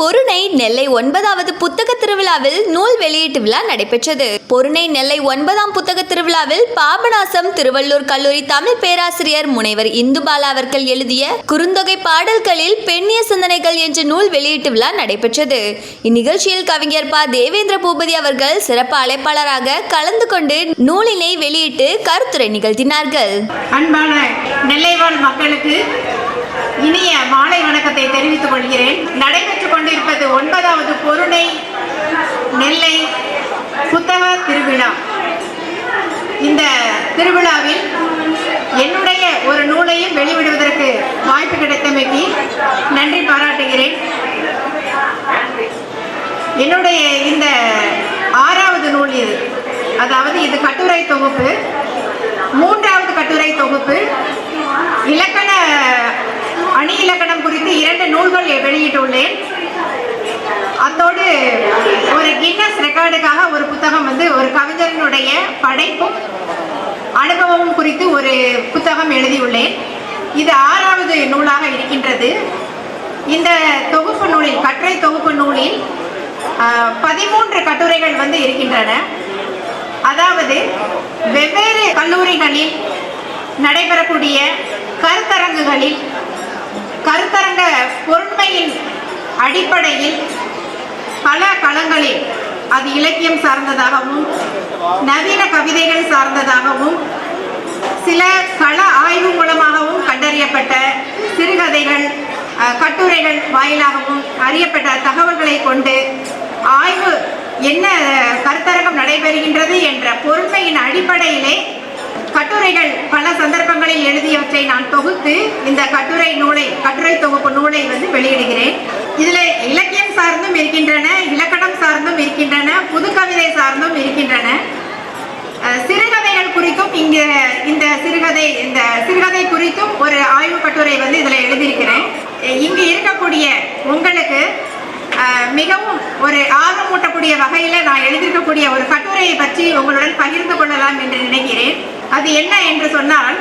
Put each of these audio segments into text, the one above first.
பொருணை நெல்லை 9வது புத்தக திருவிழாவில் நூல் வெளியீட்டு விழா நடைபெற்றது. பொருணை நெல்லை 9ஆம் புத்தக திருவிழாவில் பாபநாசம் திருவள்ளூர் கல்லூரி தமிழ் பேராசிரியர் முனைவர் இந்துபாலா அவர்கள் எழுதிய குறுந்தொகை பாடல்களில் பெண்ணிய சிந்தனைகள் என்ற நூல் வெளியீட்டு விழா நடைபெற்றது. இந்நிகழ்ச்சியில் கவிஞர் ப. தேவேந்திர பூபதி அவர்கள் சிறப்பு அழைப்பாளராக கலந்து கொண்டு நூலினை வெளியிட்டு கருத்துரை நிகழ்த்தினார்கள். அன்பான நெல்லைவாழ் மக்களுக்கு இனிய மாலை வணக்கத்தை தெரிவித்துக் கொள்கிறேன். நடைபெற்றுக் கொண்டிருப்பது 9வது பொருணை நெல்லை புத்தக திருவிழா. இந்த திருவிழாவில் என்னுடைய ஒரு நூலையும் வெளியிடுவதற்கு வாய்ப்பு கிடைத்தமைக்கு நன்றி பாராட்டுகிறேன். என்னுடைய இந்த 6வது நூல் இது. அதாவது இது கட்டுரை தொகுப்பு, 3வது கட்டுரை தொகுப்பு. இலக்கண அணி இலக்கணம் குறித்து 2 நூல்கள் வெளியிட்டுள்ளேன். அதோடு ஒரு கின்னஸ் ரெக்கார்டுக்காக ஒரு புத்தகம் ஒரு கவிஞரினுடைய படைப்பும் அனுபவமும் குறித்து ஒரு புத்தகம் எழுதியுள்ளேன். இது 6வது நூலாக இருக்கின்றது. இந்த தொகுப்பு நூலில், கட்டுரை தொகுப்பு நூலில் 13 கட்டுரைகள் இருக்கின்றன. அதாவது வெவ்வேறு கல்லூரிகளில் நடைபெறக்கூடிய கருத்தரங்குகளில் கருத்தரங்க பொருண்மையின் அடிப்படையில் பல களங்களில், அது இலக்கியம் சார்ந்ததாகவும் நவீன கவிதைகள் சார்ந்ததாகவும் சில கள ஆய்வு மூலமாகவும் கண்டறியப்பட்ட சிறுகதைகள், கட்டுரைகள் வாயிலாகவும் அறியப்பட்ட தகவல்களை கொண்டு ஆய்வு என்ன கருத்தரங்கம் நடைபெறுகின்றது என்ற பொறுமையின் அடிப்படையிலே கட்டுரைகள் பல சந்தர்ப்பங்களில் எழுதியவற்றை நான் தொகுத்து இந்த கட்டுரை தொகுப்பு நூலை வெளியிடுகிறேன். இதுல இலக்கியம் சார்ந்தும் இருக்கின்றன, இலக்கணம் சார்ந்தும் இருக்கின்றன, புது கவிதை சார்ந்தும் இருக்கின்றன. சிறுகதைகள் குறித்தும் இந்த சிறுகதை குறித்தும் ஒரு ஆய்வு கட்டுரை இதுல எழுதியிருக்கிறேன். இங்கு இருக்கக்கூடிய உங்களுக்கு மிகவும் ஒரு ஆர்வமூட்டக்கூடிய வகையில நான் எழுதியிருக்கக்கூடிய ஒரு கட்டுரையை பற்றி உங்களுடன் பகிர்ந்து கொள்ளலாம் என்று நினைக்கிறேன். அது என்ன என்று சொன்னால்,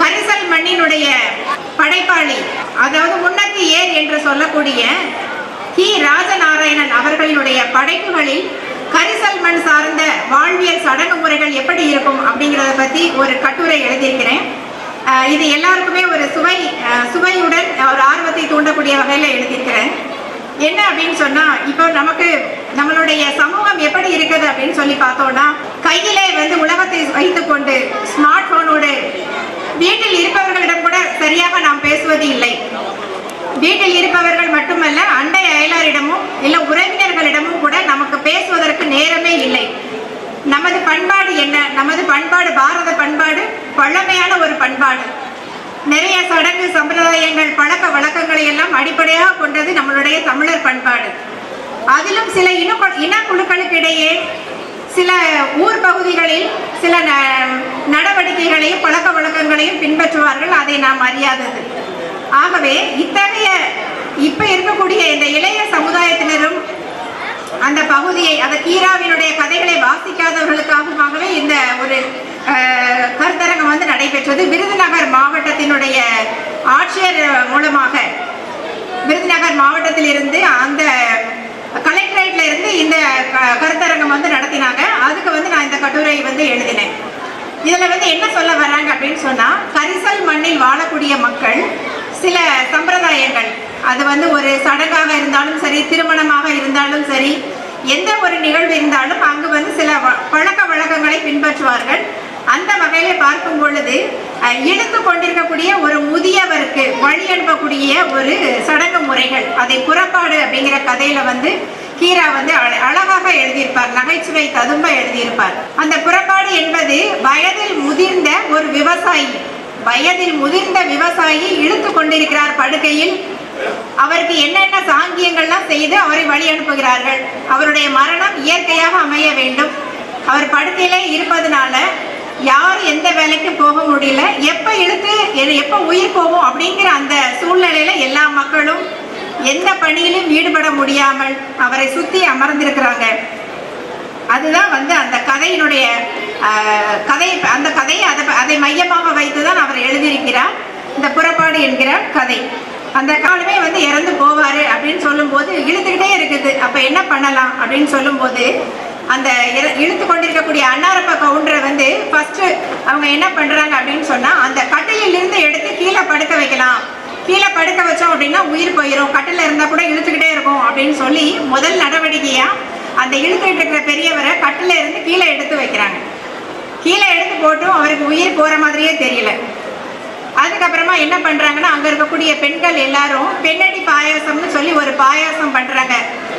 கரிசல் மண்ணினுடைய படைப்பாளி, அதாவது முன்னத்தி ஏர் என்று சொல்லக்கூடிய கி. ராஜநாராயணன் அவர்களினுடைய படைப்புகளில் கரிசல் மண் சார்ந்த வாழ்வியல் சடங்கு முறைகள் எப்படி இருக்கும் அப்படிங்கிறத பற்றி ஒரு கட்டுரை எழுதியிருக்கிறேன். இது எல்லாருக்குமே ஒரு சுவையுடன் ஒரு ஆர்வத்தை தூண்டக்கூடிய வகையில் எழுதியிருக்கிறேன். என்ன அப்படின்னு சொன்னா, இப்போ நம்மளுடைய சமூகம் எப்படி இருக்குது அப்படின்னு சொல்லி பார்த்தோம்னா, கையிலே உலகத்தை வைத்துக்கொண்டு ஸ்மார்ட் போனோடு வீட்டில் இருப்பவர்களிடம் கூட சரியாக நாம் பேசுவது இல்லை. வீட்டில் இருப்பவர்கள் மட்டுமல்ல, அண்டை அயலாரிடமும் இல்ல உறவினர்களிடமும் கூட நமக்கு பேசுவதற்கு நேரமே இல்லை. நமது பண்பாடு என்ன? நமது பண்பாடு பாரத பண்பாடு பழமையான ஒரு பண்பாடு. நிறைய சடங்கு சம்பிரதாயங்கள், பழக்க வழக்கங்களை எல்லாம் அடிப்படையாக கொண்டது நம்மளுடைய தமிழர் பண்பாடு. அதிலும் சில இனக்குழுக்களுக்கு இடையே சில ஊர் பகுதிகளில் சில நடவடிக்கைகளையும் பழக்க வழக்கங்களையும் பின்பற்றுவார்கள். அதை நாம் அறியாதது. ஆகவே இப்ப இருக்கக்கூடிய இந்த இளைய சமுதாயத்தினரும் அந்த பகுதியை, அந்த கீராவினுடைய கதைகளை வாசிக்காதவர்களுக்காகவே இந்த ஒரு கருத்தரங்கம் நடைபெற்றது. விருதுநகர் மாவட்டத்தினுடைய ஆட்சியர் மூலமாக, விருதுநகர் மாவட்டத்தில் இருந்து அந்த கலெக்டரேட்ல இருந்து இந்த கருத்தரங்கம் நடத்தினாங்க. அதுக்கு நான் இந்த கட்டுரை எழுதினேன். இதுல என்ன சொல்ல வராங்க அப்படின்னு சொன்னா, கரிசல் மண்ணில் வாழக்கூடிய மக்கள் சில சம்பிரதாயங்கள், அது ஒரு சடங்காக இருந்தாலும் சரி, திருமணமாக இருந்தாலும் சரி, எந்த ஒரு நிகழ்வு இருந்தாலும் அங்கு சில பழக்க வழக்கங்களை பின்பற்றுவார்கள். அந்த வகையில பார்க்கும் பொழுது இழுத்து கொண்டிருக்கக்கூடிய ஒரு முதியவருக்கு வழி அனுப்பக்கூடிய ஒரு சடங்கு முறைகள், அதை புறப்பாடு அப்படிங்கிற கதையில கீரா அழகாக எழுதியிருப்பார், நகைச்சுவை ததும்ப எழுதியிருப்பார். அந்த புறப்பாடு என்பது வயதில் முதிர்ந்த ஒரு விவசாயி இழுத்து கொண்டிருக்கிறார் படுக்கையில். அவருக்கு என்னென்ன சாங்கியங்கள்லாம் செய்து அவரை வழி அனுப்புகிறார்கள். அவருடைய மரணம் இயற்கையாக அமைய வேண்டும். அவர் படுக்கையிலே இருப்பதனால யாரும் எந்த வேலைக்கும் போக முடியல. எப்ப உயிர் போகும் அப்படிங்கிற அந்த சூழ்நிலையில எல்லா மக்களும் எந்த பணியிலும் ஈடுபட முடியாமல் அவரை சுத்தி அமர்ந்திருக்கிறாங்க. அதுதான் அந்த கதையினுடைய அதை மையமாக வைத்துதான் அவர் எழுதியிருக்கிறார் இந்த புறப்பாடு என்கிற கதை. அந்த காலமே இறந்து போவாரு அப்படின்னு சொல்லும் போது அப்படின்னு சொல்லும்போது அந்த இழுத்து கொண்டிருக்கக்கூடிய அன்னாரப்ப கவுண்டரை வந்து ஃபர்ஸ்ட் அவங்க என்ன பண்றாங்க அப்படின்னு சொன்னா அந்த கட்டிலிருந்து எடுத்து கீழே படுக்க வைக்கலாம். கீழே படுக்க வச்சோம் அப்படின்னா உயிர் போயிடும், கட்டில இருந்தா கூட இழுத்துக்கிட்டே இருக்கும் அப்படின்னு சொல்லி முதல் நடவடிக்கையா அந்த இழுத்துக்கிட்டு இருக்கிற பெரியவரை கட்டில இருந்து கீழே எடுத்து வைக்கிறாங்க. கீழே எடுத்து போட்டும் அவருக்கு உயிர் போற மாதிரியே தெரியல. அதுக்கப்புறமா என்ன பண்றாங்கன்னா அங்க இருக்கக்கூடிய பெண்கள் எல்லாரும் பெண்ணடி பாயாசம்னு சொல்லி ஒரு பாயாசம் பண்றாங்க.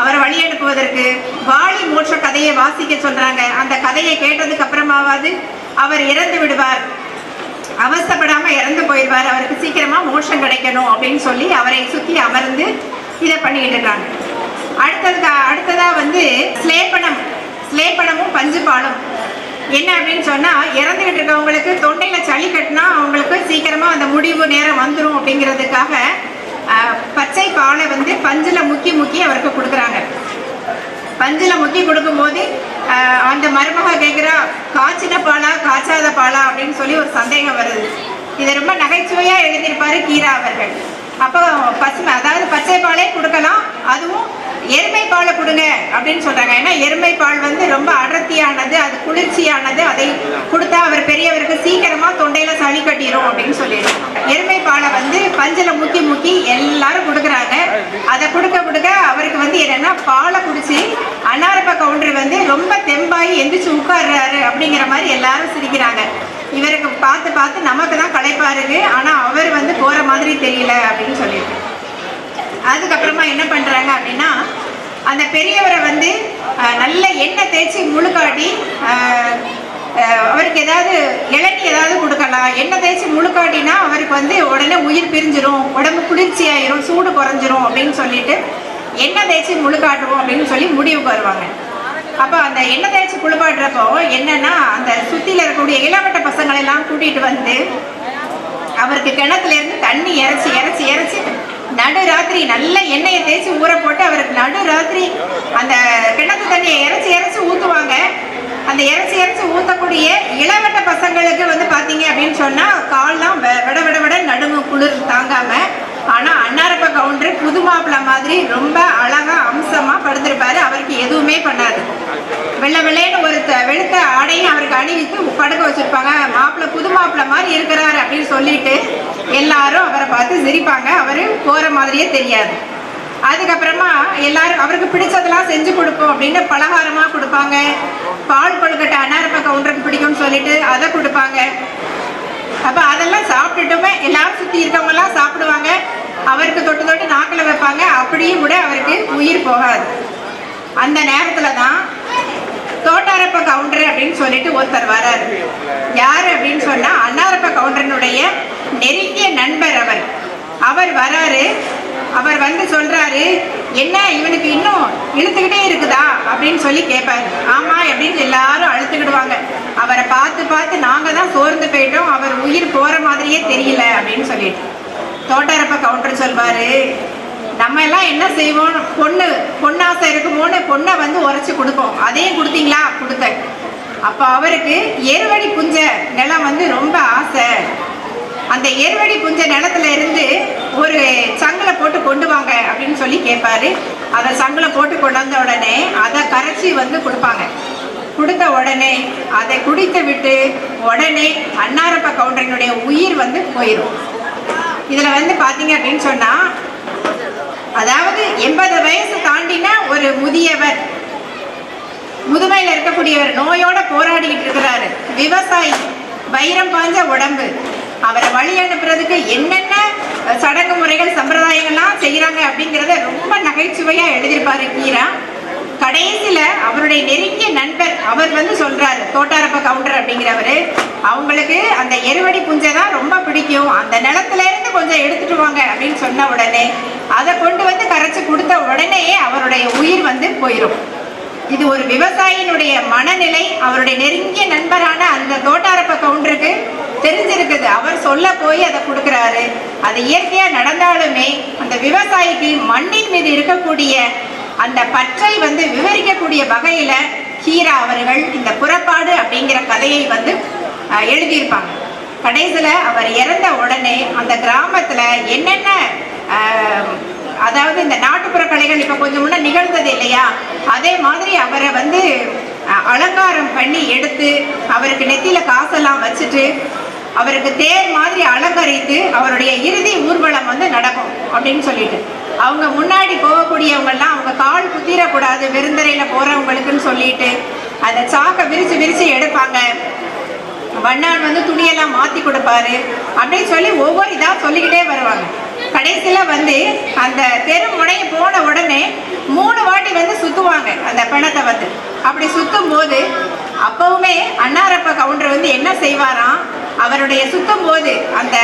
அவரை வழி அனுப்புவதற்கு வாலி மோட்ச கதையை வாசிக்க சொல்றாங்க. அந்த கதையை கேட்டதுக்கு அப்புறமாவது அவர் இறந்து விடுவார், அவசப்படாம இறந்து போயிடுவார், அவருக்கு சீக்கிரமா மோட்சம் கிடைக்கணும் அப்படின்னு சொல்லி அவரை சுத்தி அமர்ந்து இதை பண்ணிக்கிட்டு இருக்காங்க. அடுத்ததா வந்து ஸ்லேப்பனமும் பஞ்சு பாலும். என்ன அப்படின்னு சொன்னா இறந்துகிட்டு இருக்கவங்களுக்கு தொண்டையில சளி கட்டினா அவங்களுக்கு சீக்கிரமா அந்த முடிவு நேரம் வந்துடும் அப்படிங்கிறதுக்காக பச்சை பாலை வந்து பஞ்சுல முக்கி அவருக்கு கொடுக்குறாங்க. பஞ்சுல முக்கி கொடுக்கும்போது அந்த மருமக கேட்குறா, காய்ச்சின பாலா காய்ச்சாத பாலா அப்படின்னு சொல்லி ஒரு சந்தேகம் வருது. இதை ரொம்ப நகைச்சுவையா எழுதியிருப்பாரு கீரா அவர்கள். அப்போ பசுமை, அதாவது பச்சை பாலே கொடுக்கலாம், அதுவும் எருமை பாலை கொடுங்க அப்படின்னு சொல்றாங்க. ஏன்னா எருமை பால் வந்து ரொம்ப அடர்த்தியானது, அது குளிர்ச்சியானது, அதை கொடுத்தா அவர் பெரியவருக்கு சீக்கிரமா தொண்டையில சளி கட்டிடும் அப்படின்னு சொல்லிடுறாங்க. எருமை பாலை வந்து பஞ்சில முக்கி எல்லாரும் கொடுக்குறாங்க. அதை கொடுக்க அவருக்கு வந்து என்னன்னா பாலை குடிச்சு அன்னாரப்ப கவுண்டர் வந்து ரொம்ப தெம்பாயி எந்திரிச்சு உட்கார்றாரு அப்படிங்கிற மாதிரி எல்லாரும் சிரிக்கிறாங்க. இவருக்கு பார்த்து நமக்கு தான் களைப்பா இருக்கு, ஆனா அவர் வந்து போற மாதிரி தெரியல அப்படின்னு சொல்லியிருக்கு. அதுக்கப்புறமா என்ன பண்றாங்க அப்படின்னா அந்த பெரியவரை வந்து நல்ல எண்ணெய் தேய்ச்சி முழுக்காட்டி அவருக்கு ஏதாவது இளநீ ஏதாவது கொடுக்கலாம். எண்ணெய் தேய்ச்சி முழுக்காட்டினா அவருக்கு வந்து உடனே உயிர் பிரிஞ்சிரும், உடம்பு குளிர்ச்சி ஆயிரும், சூடு குறைஞ்சிரும் அப்படின்னு சொல்லிட்டு எண்ணெய் தேய்ச்சி முழுக்காட்டுவோம் அப்படின்னு சொல்லி முடிவுக்கு வருவாங்க. அப்போ அந்த எண்ணெய் தேய்ச்சி குளிப்பாட்டுறப்போ என்னன்னா அந்த சுத்தில இருக்கக்கூடிய இளவட்ட பசங்களை எல்லாம் கூட்டிட்டு வந்து அவருக்கு கிணத்துல இருந்து தண்ணி இறைச்சி நடு ராத்திரி நல்ல எண்ணெயை தேய்ச்சி ஊற போட்டு அவருக்கு நடு ராத்திரி அந்த கிணத்து தண்ணியை இறைச்சி ஊற்றுவாங்க. அந்த இறைச்சி ஊற்றக்கூடிய இளவட்ட பசங்களுக்கு வந்து பார்த்தீங்க அப்படின்னு சொன்னால் கால்லாம் விட நடுங்கு குளிர் தாங்காம. ஆனால் அன்னாரப்ப கவுண்டர் புது மாப்பிள்ளை மாதிரி ரொம்ப அழகா அம்சமாக படுத்திருப்பாரு. அவருக்கு எதுவுமே பண்ணாது. வெள்ளைன்னு ஒரு வெளுத்த ஆடையும் அவருக்கு அணிவித்து படுக்க வச்சிருப்பாங்க. மாப்பிள்ளை புது மாப்பிள்ளை மாதிரி இருக்கிறாரு அப்படின்னு சொல்லிட்டு எல்லாரும் அவரை பார்த்து சிரிப்பாங்க. அவரு போற மாதிரியே தெரியாது. அதுக்கப்புறமா எல்லாரும் அவருக்கு பிடிச்சதெல்லாம் செஞ்சு கொடுப்போம் அப்படின்னு பலகாரமா கொடுப்பாங்க. பால் கொழுக்கட்டை அன்னாரப்ப கவுண்டருக்கு பிடிக்கும்னு சொல்லிட்டு அதை கொடுப்பாங்க. அப்ப அதெல்லாம் சாப்பிட்டுட்டுமே எல்லாரும் சுத்தி இருக்கவங்க எல்லாம் சாப்பிடுவாங்க. அவருக்கு தொட்டு நாக்கில் வைப்பாங்க. அப்படியும் கூட அவருக்கு உயிர் போகாது. அந்த நேரத்துல தான் தோட்டாரப்ப கவுண்டர் அப்படின்னு சொல்லிட்டு ஒருத்தர் வராரு. யாரு அப்படின்னு சொன்னா அன்னாரப்ப கவுண்டரனுடைய நெருங்கிய நண்பர் அவர் வராரு. அவர் வந்து சொல்றாரு, என்ன இவனுக்கு இன்னும் இழுத்துக்கிட்டே இருக்குதா அப்படின்னு சொல்லி கேட்பாரு. ஆமா அப்படின்னு எல்லாரும் அழுத்துக்கிடுவாங்க. அவரை பார்த்து நாங்க தான் சோர்ந்து போயிட்டோம், அவர் உயிர் போற மாதிரியே தெரியல அப்படின்னு சொல்லிட்டு தோட்டாரப்ப கவுண்டர் சொல்வாரு, நம்ம எல்லாம் என்ன செய்வோம், பொண்ணாசை இருக்குமோன்னு பொண்ணை வந்து உரைச்சி கொடுப்போம். அதையும் கொடுத்தீங்களா? கொடுத்தேன். அப்போ அவருக்கு எருவடி புஞ்ச நிலம் வந்து ரொம்ப ஆசை. அந்த எருவடி புஞ்ச நிலத்துல இருந்து ஒரு சங்கலை போட்டு கொண்டு வாங்க அப்படின்னு சொல்லி கேட்பாரு. அதை சங்கலை போட்டு கொண்டு வந்த உடனே அதை கரைச்சி வந்து கொடுப்பாங்க. கொடுத்த உடனே அதை குடித்து விட்டு உடனே அன்னாரப்ப கவுண்டரனுடைய உயிர் வந்து போயிடும். இதுல வந்து பாத்தீங்க அப்படின்னு சொன்னா, அதாவது 80 வயசு தாண்டின ஒரு முதியவர், முதுமையில இருக்கக்கூடியவர், நோயோட போராடிக்கிட்டு இருக்கிறாரு, விவசாயி, வைரம் பாஞ்ச உடம்பு. அவரை வழி அனுப்புறதுக்கு என்னென்ன சடங்கு முறைகள் சம்பிரதாயங்கள்லாம் செய்யறாங்க அப்படிங்கிறத ரொம்ப நகைச்சுவையா எழுதியிருப்பாரு கீரா. கடைசியில அவருடைய நெருங்கிய நண்பர் அவர் வந்து சொல்றாரு, தோட்டாரப்ப கவுண்டர் அப்படிங்கிறவரு, அவங்களுக்கு அந்த எருவடி புஞ்சை தான் ரொம்ப பிடிக்கும், அந்த நிலத்துல இருந்து கொஞ்சம் எடுத்துட்டு வாங்க அப்படின்னு சொன்ன உடனே அதை கொண்டு வந்து கரைச்சி கொடுத்த உடனேயே அவருடைய உயிர் வந்து போயிடும். இது ஒரு விவசாயினுடைய மனநிலை. அவருடைய நெருங்கிய நண்பரான அந்த தோட்டாரப்ப கவுண்டருக்கு தெரிஞ்சிருக்குது. அவர் சொல்ல போய் அதை கொடுக்குறாரு. அது இயற்கையா நடந்தாலுமே அந்த விவசாயிக்கு மண்ணின் மீது இருக்கக்கூடிய அந்த பற்றை வந்து விவரிக்கக்கூடிய வகையில கீரா அவர்கள் இந்த புறப்பாடு அப்படிங்கிற கதையை வந்து எழுதியிருப்பாங்க. கடைசியில அவர் இறந்த உடனே அந்த கிராமத்துல என்னென்ன அதாவது இந்த நாட்டுப்புற கலைகள் இப்போ கொஞ்சம் முன்ன நிகழ்ந்தது இல்லையா, அதே மாதிரி அவரை வந்து அலங்காரம் பண்ணி எடுத்து அவருக்கு நெத்தியில காசெல்லாம் வச்சுட்டு அவருக்கு தேர் மாதிரி அலங்கரித்து அவருடைய இறுதி ஊர்வலம் வந்து நடக்கும் அப்படின்னு சொல்லிட்டு அவங்க முன்னாடி போகக்கூடியவங்கெல்லாம் அவங்க கால் குத்திரக்கூடாது வெறுந்தரையில் போகிறவங்களுக்குன்னு சொல்லிட்டு அந்த சாக்கை விரிச்சு எடுப்பாங்க. வண்ணான் வந்து துணியெல்லாம் மாற்றி கொடுப்பாரு அப்படின்னு சொல்லி ஒவ்வொரு இதாக சொல்லிக்கிட்டே வருவாங்க. கடைசியில் வந்து அந்த தெரு முனைய போன உடனே 3 வாட்டி வந்து சுற்றுவாங்க அந்த பிணத்தை வந்து. அப்படி சுற்றும் போது அப்பவுமே அன்னாரப்ப கவுண்டர் வந்து என்ன செய்வாராம், அவருடைய சுத்தும் போது அந்த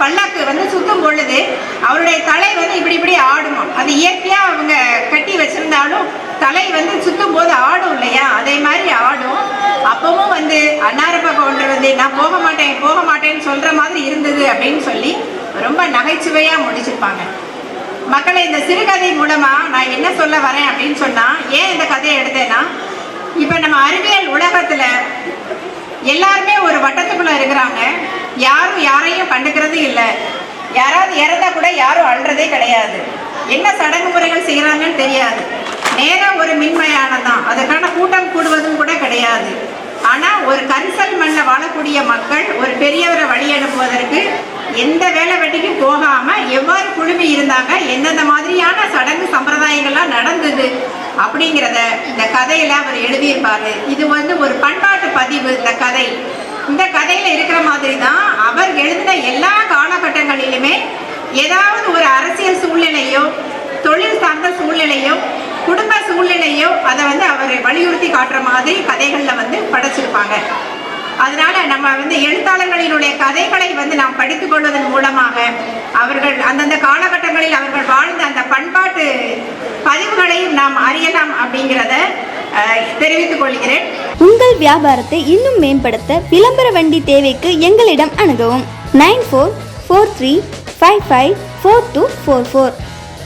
பல்லாக்கு வந்து சுத்தும் பொழுது அவருடைய தலை வந்து இப்படி ஆடுமா. அது இயற்கையாக அவங்க கட்டி வச்சிருந்தாலும் தலை வந்து சுத்தும் போது ஆடும் இல்லையா, அதே மாதிரி ஆடும். அப்பவும் வந்து அன்னாரப்ப கவுண்டர் வந்து நான் போக மாட்டேன்னு சொல்ற மாதிரி இருந்தது அப்படின்னு சொல்லி ரொம்ப நகைச்சுவையா முடிச்சிருப்பாங்க. மக்களை இந்த சிறுகதை மூலமா நான் என்ன சொல்ல வரேன் அப்படின்னு சொன்னா, ஏன் இந்த கதையை எடுத்தேன்னா, இப்ப நம்ம அறிவியல் உலகத்துல எல்லாருமே ஒரு வட்டத்துக்குள்ள இருக்கிறாங்க. யாரும் யாரையும் கண்டுக்கிறது இல்லை. யாராவது இறந்தா கூட யாரும் அழுறதே கிடையாது. என்ன சடங்கு முறைகள் செய்யறாங்கன்னு தெரியாது. நேரம் ஒரு மின்மயானம் தான், அதுக்கான கூட்டம் கூடுவதும் கூட கிடையாது. ஆனா ஒரு கரிசல் மண்ணில் வாழக்கூடிய மக்கள் ஒரு பெரியவரை வழி அனுப்புவதற்கு எந்த வேலை வெட்டிக்கும் போகாம எவ்வாறு குழுமி இருந்தாங்க, எந்தெந்த மாதிரியான சடங்கு சம்பிரதாயங்கள்லாம் நடந்தது அப்படிங்கிறத இந்த கதையில அவர் எழுதியிருப்பாரு. இது வந்து ஒரு பண்பாட்டு பதிவு. இந்த கதையில இருக்கிற மாதிரி தான் அவர் எழுதின எல்லா காலகட்டங்களிலுமே ஏதாவது ஒரு அரசியல் சூழ்நிலையோ தொழில் சார்ந்த சூழ்நிலையோ குடும்ப சூழ்நிலையோ அதை வந்து அவர் வலியுறுத்தி காட்டுற மாதிரி கதைகள்ல வந்து படைச்சிருப்பாங்க. அதனால நம்ம வந்து எழுத்தாளர்களினுடைய கதைகளை வந்து நாம் படித்துக் கொள்வதன் மூலமாக அவர்கள் அந்தந்த காலகட்டங்களில் அவர்கள் வாழ்ந்த அந்த பண்பாட்டு பதிவுகளையும் நாம் அறியலாம் அப்படிங்கிறத தெரிவித்துக் கொள்கிறேன். உங்கள் வியாபாரத்தை இன்னும் மேம்படுத்த விளம்பர வண்டி தேவைக்கு எங்களிடம் அணுகவும். 9443554244